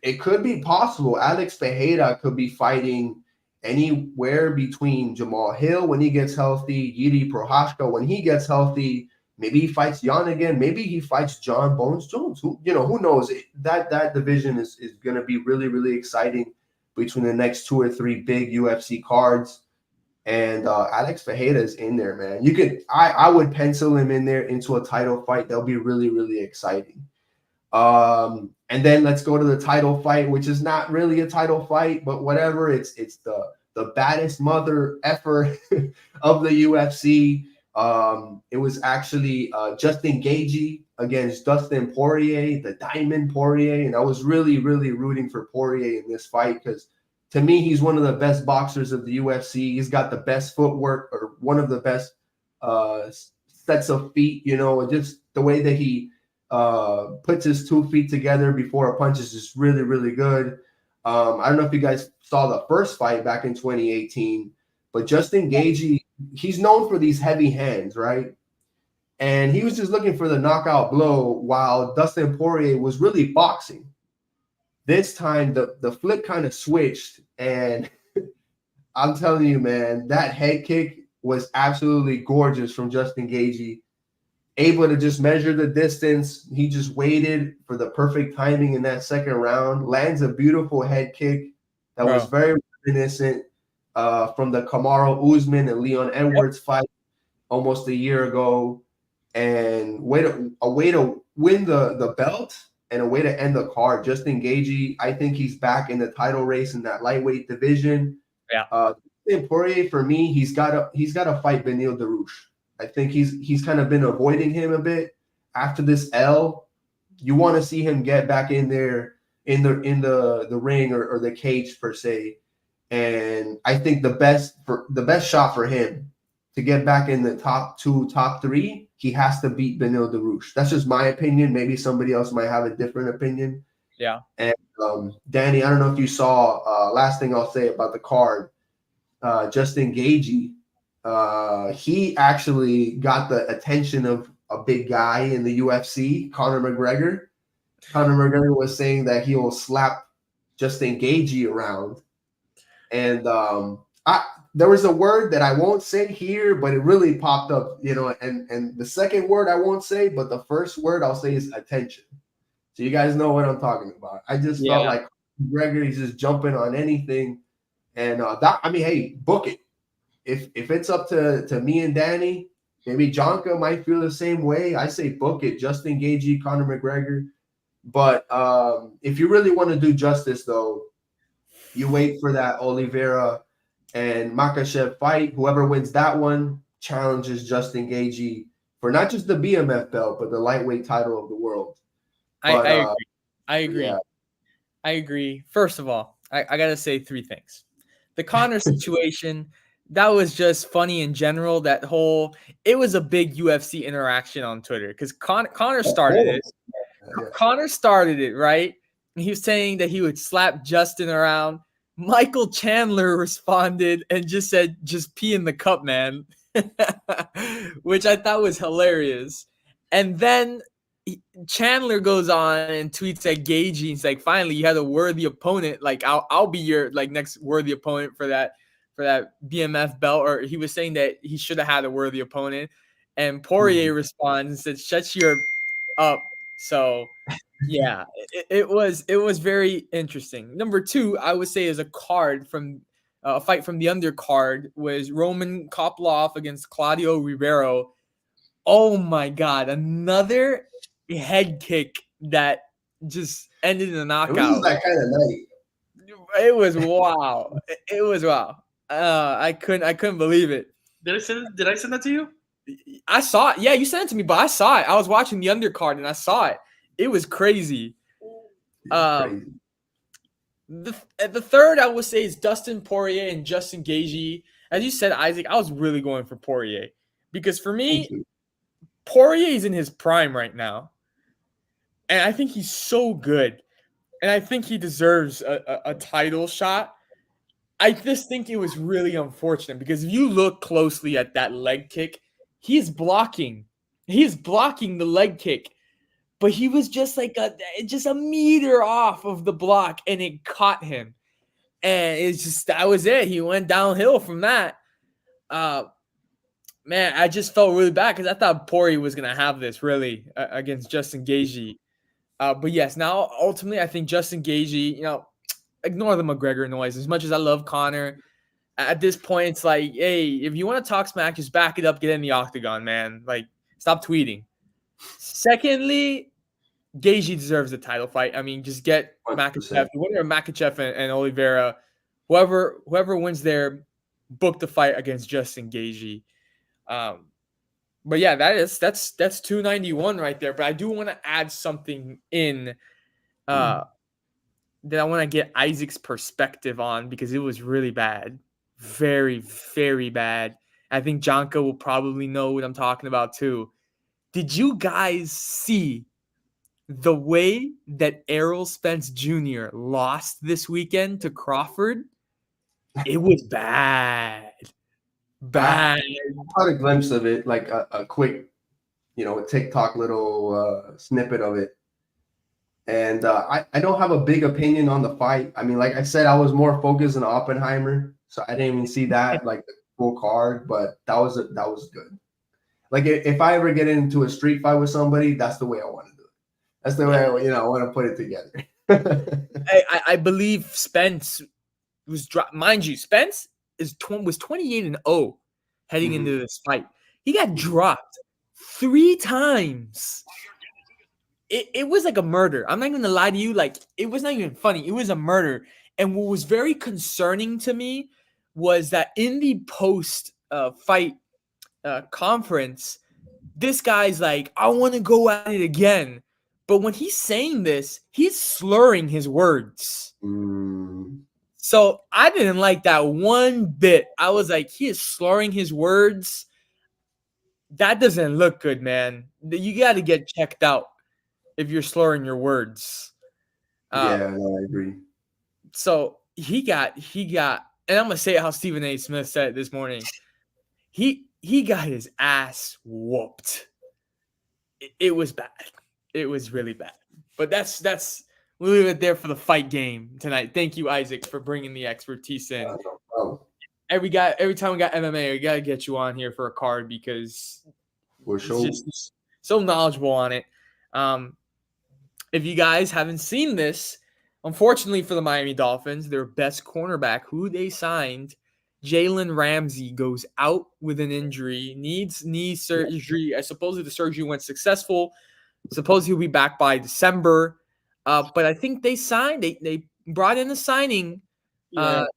it could be possible Alex Pereira could be fighting anywhere between Jamal Hill when he gets healthy, Yuri Prochazka when he gets healthy. Maybe he fights Jan again. Maybe he fights John Bones Jones. Who knows? That division is going to be really, really exciting between the next 2 or 3 big UFC cards. And Alex Pereira is in there, man. I would pencil him in there into a title fight. That'll be really, really exciting. And then let's go to the title fight, which is not really a title fight, but whatever. It's the baddest mother effer of the UFC. It was actually Justin Gaethje against Dustin Poirier, the Diamond Poirier, and I was really, really rooting for Poirier in this fight because to me, he's one of the best boxers of the UFC. He's got the best footwork, or one of the best sets of feet. Just the way that he puts his 2 feet together before a punch is just really, really good. I don't know if you guys saw the first fight back in 2018, but Justin Gaethje, he's known for these heavy hands, right? And he was just looking for the knockout blow while Dustin Poirier was really boxing. This time, the flip kind of switched, and I'm telling you, man, that head kick was absolutely gorgeous from Justin Gaethje. Able to just measure the distance. He just waited for the perfect timing in that second round. Lands a beautiful head kick that was very reminiscent from the Kamaru Usman and Leon Edwards fight almost a year ago. And a way to win the belt and a way to end the card. Justin Gaethje, I think he's back in the title race in that lightweight division. Yeah. Poirier, for me, he's got to fight Beneil Dariush. I think he's kind of been avoiding him a bit after this L. You want to see him get back in there in the ring or the cage per se. And I think the best shot for him to get back in the top 2, top 3, he has to beat Beneil Dariush. That's just my opinion. Maybe somebody else might have a different opinion. Yeah. And Danny, I don't know if you saw. Last thing I'll say about the card, Justin Gaethje. He actually got the attention of a big guy in the UFC, Conor McGregor. Conor McGregor was saying that he will slap Justin Gaethje around. And there was a word that I won't say here, but it really popped up, and the second word I won't say, but the first word I'll say is attention. So you guys know what I'm talking about. I just felt like McGregor, he's just jumping on anything. And hey, book it. If it's up to me and Danny, maybe Jonka might feel the same way. I say book it, Justin Gaethje, Conor McGregor. But if you really want to do justice, though, you wait for that Oliveira and Makhachev fight. Whoever wins that one challenges Justin Gaethje for not just the BMF belt, but the lightweight title of the world. I agree. Yeah. I agree. First of all, I got to say 3 things. The Conor situation, that was just funny in general. It was a big UFC interaction on Twitter because Conor started it. Yeah. Connor started it, right? He was saying that he would slap Justin around. Michael Chandler responded and just said, "Just pee in the cup, man," which I thought was hilarious. And then Chandler goes on and tweets at Gagey. He's like, "Finally, you had a worthy opponent. Like, I'll be your like next worthy opponent for that BMF belt." Or he was saying that he should have had a worthy opponent. And Poirier responds and said, "Shut your up." So yeah, it was very interesting. Number two, I would say, is a card from a fight from the undercard was Roman Kopylov against Claudio Ribeiro. Oh my God, another head kick that just ended in a It was knockout. that kind of night. It was wow. It was wow. I couldn't believe it. Did I send that to you? I saw it. Yeah, you sent it to me, but I saw it. I was watching the undercard and I saw it. It was crazy. Crazy. The third I would say is Dustin Poirier and Justin Gaethje. As you said, Isaac, I was really going for Poirier because for me, Poirier is in his prime right now, and I think he's so good, and I think he deserves a title shot. I just think it was really unfortunate because if you look closely at that leg kick, he's blocking the leg kick. But he was just like just a meter off of the block, and it caught him. And it's just that was it. He went downhill from that. Man, I just felt really bad because I thought Poirier was gonna have this really against Justin Gaethje. But yes, now ultimately I think Justin Gaethje, ignore the McGregor noise. As much as I love Connor, at this point it's like, hey, if you want to talk smack, just back it up, get in the octagon, man. Like, stop tweeting. Secondly, Gaethje deserves a title fight. I mean, just get 100%. Makhachev, the winner of Makhachev and Oliveira, whoever wins there, book the fight against Justin Gaethje. But yeah, that's 291 right there. But I do want to add something in that I want to get Isaac's perspective on because it was really bad, very very bad. I think Jonka will probably know what I'm talking about too. Did you guys see the way that Errol Spence Jr. lost this weekend to Crawford? It was bad. Bad. I caught a glimpse of it, like a quick, a TikTok little snippet of it. And I don't have a big opinion on the fight. I mean, like I said, I was more focused on Oppenheimer, so I didn't even see that, like the full card, but that was good. Like if I ever get into a street fight with somebody, that's the way I want to do it. That's the way I want to put it together. I believe Spence was mind you, Spence was 28-0 heading into this fight. He got dropped 3 times. It was like a murder. I'm not going to lie to you. Like, it was not even funny. It was a murder. And what was very concerning to me was that in the post fight conference, this guy's like, I want to go at it again. But when he's saying this, he's slurring his words. So I didn't like that one bit. I was like, he is slurring his words. That doesn't look good, man. You got to get checked out if you're slurring your words. Yeah, no, I agree. So he got, and I'm gonna say how Stephen A. Smith said it this morning. He got his ass whooped. It was bad. It was really bad. But we'll leave it there for the fight game tonight. Thank you, Isaac, for bringing the expertise in. No problem. Every time we got MMA, we gotta get you on here for a card because we're just so knowledgeable on it. If you guys haven't seen this, unfortunately for the Miami Dolphins, their best cornerback, who they signed, Jalen Ramsey, goes out with an injury, needs knee surgery. I suppose the surgery went successful. Suppose he'll be back by December. But I think they brought in a signing to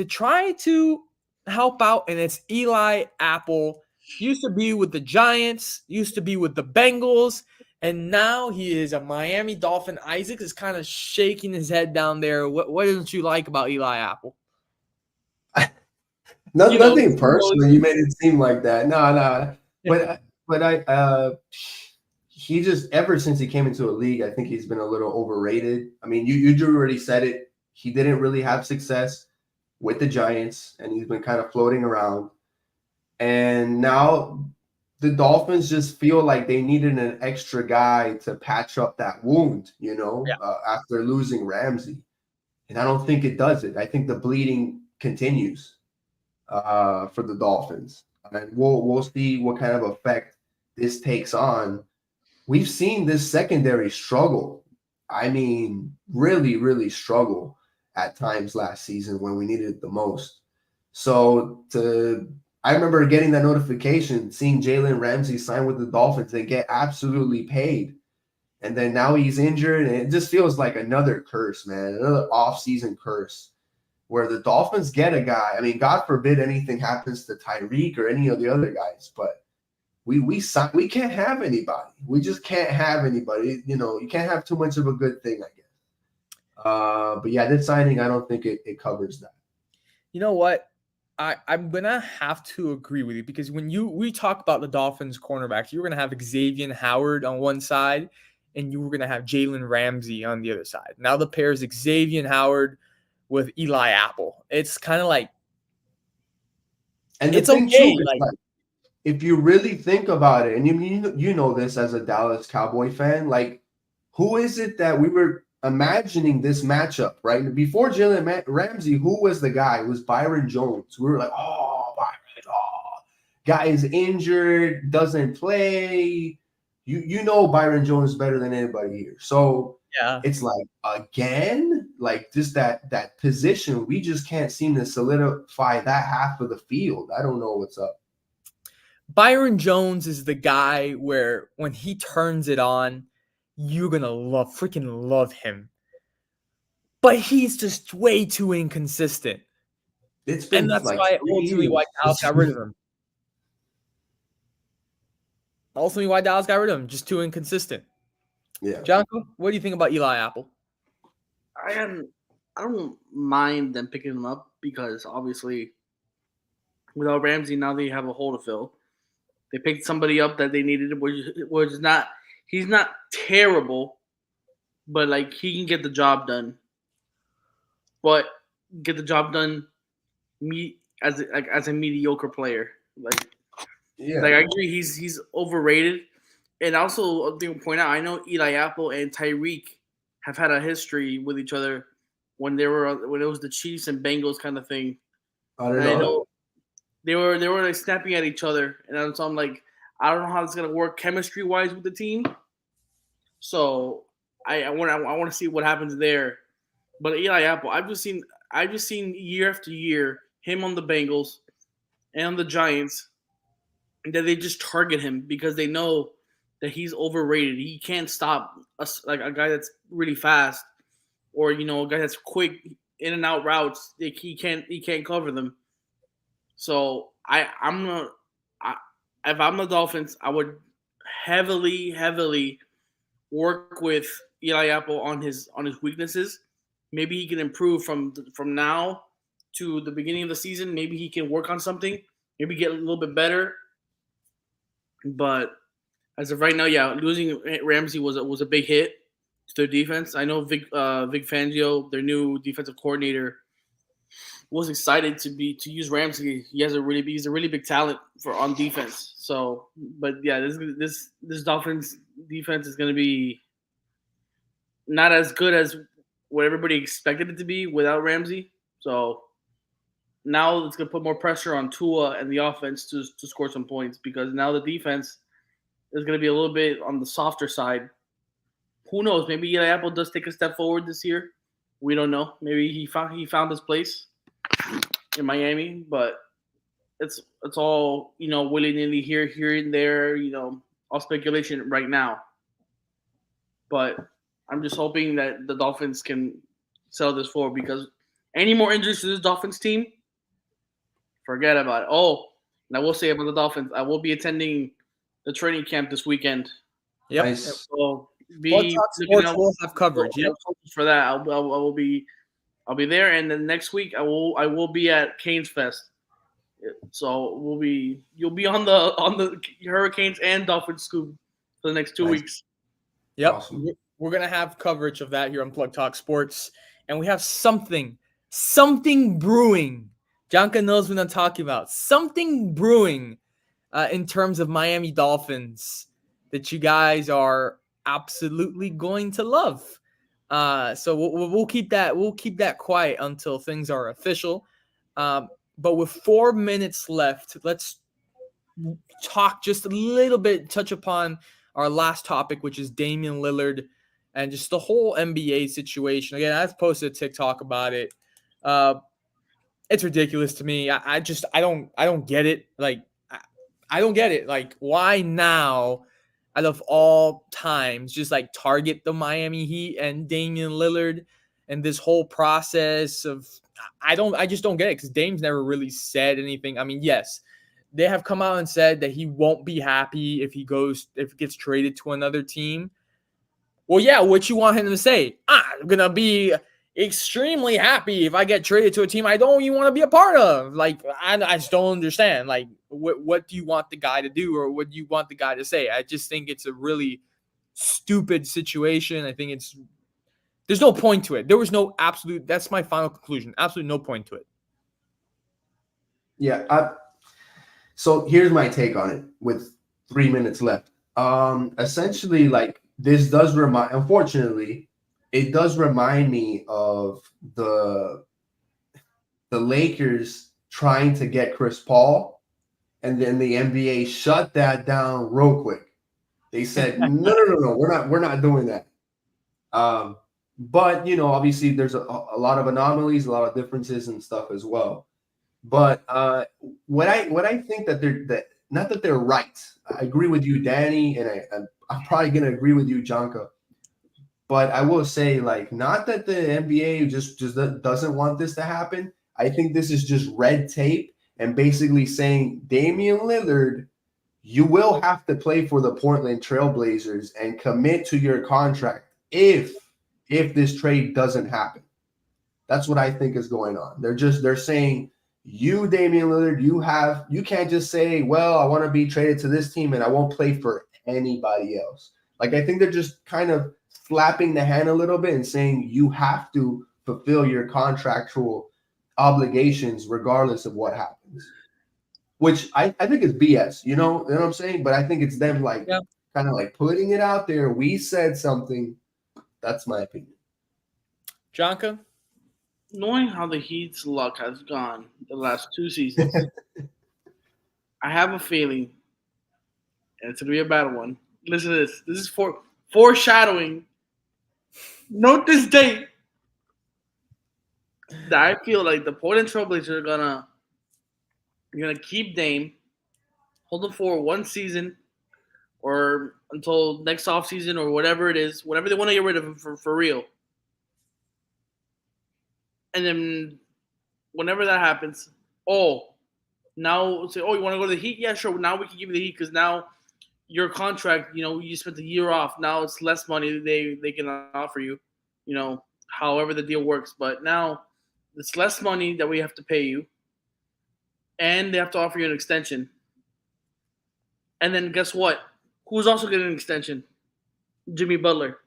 try to help out, and it's Eli Apple. Used to be with the Giants, used to be with the Bengals, and now he is a Miami Dolphin. Isaac is kind of shaking his head down there. What don't you like about Eli Apple? Nothing personal. You made it seem like that. No. But he just ever since he came into the league, I think he's been a little overrated. I mean, you already said it. He didn't really have success with the Giants, and he's been kind of floating around. And now the Dolphins just feel like they needed an extra guy to patch up that wound, after losing Ramsey. And I don't think it does it. I think the bleeding continues for the Dolphins. And we'll see what kind of effect this takes on. We've seen this secondary struggle. I mean, really, really struggle at times last season when we needed it the most. So I remember getting that notification, seeing Jalen Ramsey sign with the Dolphins and get absolutely paid. And then now he's injured, and it just feels like another curse, man, another off-season curse where the Dolphins get a guy. I mean, God forbid anything happens to Tyreek or any of the other guys, but we can't have anybody. We just can't have anybody. You can't have too much of a good thing, I guess. But yeah, this signing, I don't think it covers that. You know what? I'm gonna have to agree with you, because when we talk about the Dolphins cornerbacks, you're gonna have Xavier Howard on one side, and you were gonna have Jalen Ramsey on the other side. Now the pair is Xavier Howard with Eli Apple. It's kind of like, and it's okay. Too, like, if you really think about it, and you know this as a Dallas Cowboy fan, like, who is it that we were imagining this matchup, right? Before Jalen Ramsey, who was the guy? It was Byron Jones. We were like, guy is injured, doesn't play. Byron Jones better than anybody here. So yeah, it's like, again, like just that position, we just can't seem to solidify that half of the field. I don't know what's up. Byron Jones is the guy where when he turns it on, you're gonna freaking love him. But he's just way too inconsistent. It's been, and that's like why ultimately why Dallas got rid of him. Ultimately, why Dallas got rid of him? Just too inconsistent. Yeah. Jonko, what do you think about Eli Apple? I don't mind them picking him up because obviously without Ramsey now they have a hole to fill. They picked somebody up that they needed, which is not. He's not terrible, but like he can get the job done. But get the job done, as a mediocre player. Like I agree, he's overrated. And also, I think to point out, I know Eli Apple and Tyreek have had a history with each other when it was the Chiefs and Bengals kind of thing. I know they were like snapping at each other, and so I'm like, I don't know how it's gonna work chemistry wise with the team. So I want to see what happens there. But Eli Apple, I've just seen year after year him on the Bengals and on the Giants that they just target him because they know that he's overrated. He can't stop us, like a guy that's really fast or a guy that's quick in and out routes. Like he can't cover them. So if I'm the Dolphins, I would heavily work with Eli Apple on his weaknesses. Maybe he can improve from now to the beginning of the season. Maybe he can work on something. Maybe get a little bit better. But as of right now, yeah, losing Ramsey was a big hit to their defense. I know Vic Fangio, their new defensive coordinator, was excited to use Ramsey. He's a really big talent on defense. So, but yeah, this Dolphins defense is going to be not as good as what everybody expected it to be without Ramsey. So now it's going to put more pressure on Tua and the offense to score some points because now the defense is going to be a little bit on the softer side. Who knows? Maybe Eli Apple does take a step forward this year. We don't know. Maybe he found his place in Miami, but it's all willy nilly here and there. All speculation right now. But I'm just hoping that the Dolphins can sell this forward because any more injuries to this Dolphins team, forget about it. Oh, and I will say about the Dolphins, I will be attending the training camp this weekend. Yep. Nice. So PlugTalkSports will have coverage. Yep. For that, I will be there, and then next week I will be at Canes Fest. So you'll be on the Hurricanes and Dolphins scoop for the next 2 Nice. weeks. Yep. Awesome. We're going to have coverage of that here on Plug Talk Sports. And we have something brewing. Janka knows what I'm talking about. Something brewing in terms of Miami Dolphins that you guys are absolutely going to love. So we'll keep that quiet until things are official. But with 4 minutes left, let's talk just a little bit, touch upon our last topic, which is Damian Lillard and just the whole NBA situation. Again, I've posted a TikTok about it. It's ridiculous to me. I don't get it. Like, I don't get it. Like, why now, out of all times, just like target the Miami Heat and Damian Lillard and this whole process of I just don't get it, because Dame's never really said anything. I mean, yes, they have come out and said that he won't be happy if he gets traded to another team. Well, yeah, what you want him to say? I'm gonna be extremely happy if I get traded to a team I don't even want to be a part of. Like, I just don't understand. Like, what do you want the guy to do, or what do you want the guy to say? I just think it's a really stupid situation. I think there's no point to it. There was no absolute. That's my final conclusion. Absolutely no point to it. Yeah. So here's my take on it with 3 minutes left. Essentially, like, this does remind, unfortunately, it does remind me of the Lakers trying to get Chris Paul, and then the NBA shut that down real quick. They said, no, we're not doing that. But obviously there's a lot of anomalies, a lot of differences and stuff as well. But what I think that not that they're right. I agree with you, Danny, and I'm probably gonna agree with you, Janka. But I will say, like, not that the NBA just doesn't want this to happen. I think this is just red tape and basically saying, Damian Lillard, you will have to play for the Portland Trailblazers and commit to your contract if this trade doesn't happen. That's what I think is going on. They're saying, you, Damian Lillard, you can't just say, well, I want to be traded to this team and I won't play for anybody else. Like, I think they're just kind of slapping the hand a little bit and saying you have to fulfill your contractual obligations regardless of what happens. Which I think is BS, you know what I'm saying? But I think it's them kind of like putting it out there. We said something. That's my opinion. Janka? Knowing how the Heat's luck has gone the last 2 seasons, I have a feeling, and it's going to be a bad one. Listen to this. This is foreshadowing. Note this date. That I feel like the Portland Trailblazers are gonna keep Dame, hold him for 1 season, or until next offseason or whatever it is, whenever they want to get rid of him for real. And then whenever that happens, now say, you want to go to the Heat? Yeah, sure. Now we can give you the Heat because now your contract, you spent the year off. Now it's less money they can offer you, however the deal works. But now it's less money that we have to pay you, and they have to offer you an extension. And then guess what? Who's also getting an extension? Jimmy Butler.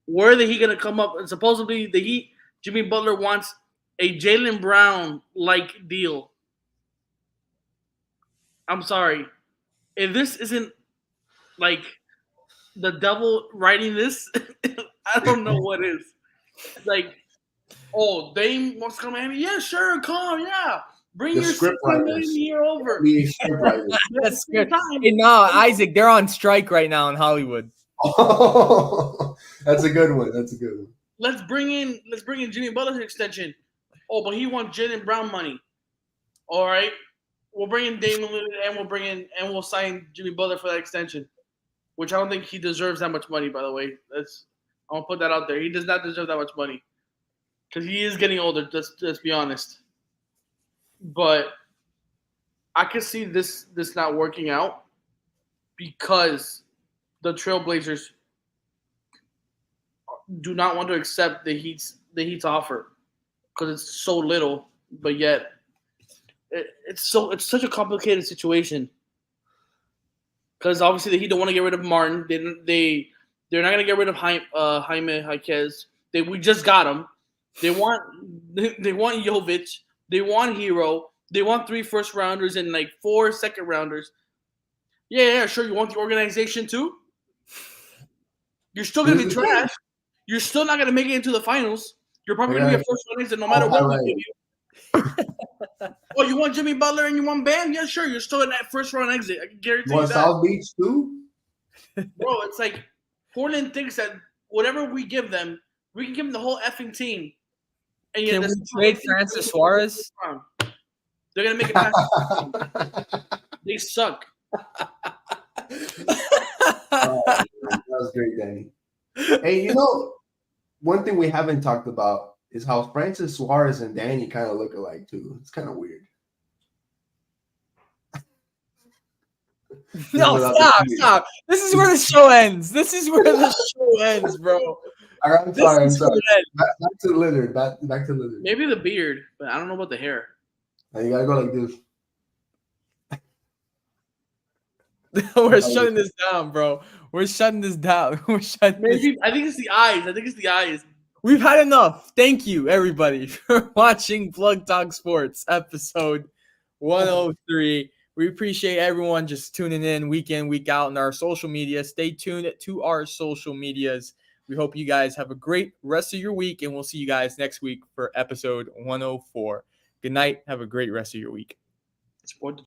Where are the Heat going to come up? And supposedly the Heat, Jimmy Butler wants a Jaylen Brown-like deal. I'm sorry. If this isn't like the devil writing this, I don't know what is. Like, Dame wants to come to Miami? Yeah, sure, come, yeah. Bring your $60 million year over. That's good. Hey, no, Isaac, they're on strike right now in Hollywood. Oh, that's a good one. Let's bring in Jimmy Butler's extension. But he wants Jaylen Brown money. All right. We'll bring in Damian Lillard and we'll sign Jimmy Butler for that extension, which I don't think he deserves that much money, by the way. I'm gonna put that out there. He does not deserve that much money because he is getting older. Let's be honest. But I can see this not working out because the Trailblazers do not want to accept the Heat's offer because it's so little, but yet it's such a complicated situation. because obviously he don't want to get rid of Martin. They're not gonna get rid of Jaime Jaquez. We just got him. They want Jovic. They want Hero. They want 3 first-rounders and like 4 second-rounders. Yeah, sure. You want the organization too? You're still gonna be trash. You're still not gonna make it into the finals. You're probably gonna be a first-round exit no matter what we give you. Oh, you want Jimmy Butler and you want Bam? Yeah, sure. You're still in that first-round exit. I can guarantee you that. South Beach too? Bro, it's like Portland thinks that whatever we give them, we can give them the whole effing team. And can we trade Francis Suarez? They're gonna make it past. They suck. That was great, Danny. Hey, one thing we haven't talked about is how Francis Suarez and Danny kind of look alike too. It's kind of weird. No, stop. This is where the show ends. This is where the show ends, bro. I'm sorry. Back to Lillard. Back to Lillard. Maybe the beard, but I don't know about the hair. Now you gotta go like this. We're shutting this down, bro. We're shutting this down. I think it's the eyes. We've had enough. Thank you, everybody, for watching Plug Talk Sports episode 103. We appreciate everyone just tuning in week out on our social media. Stay tuned to our social medias. We hope you guys have a great rest of your week, and we'll see you guys next week for episode 104. Good night. Have a great rest of your week. Support the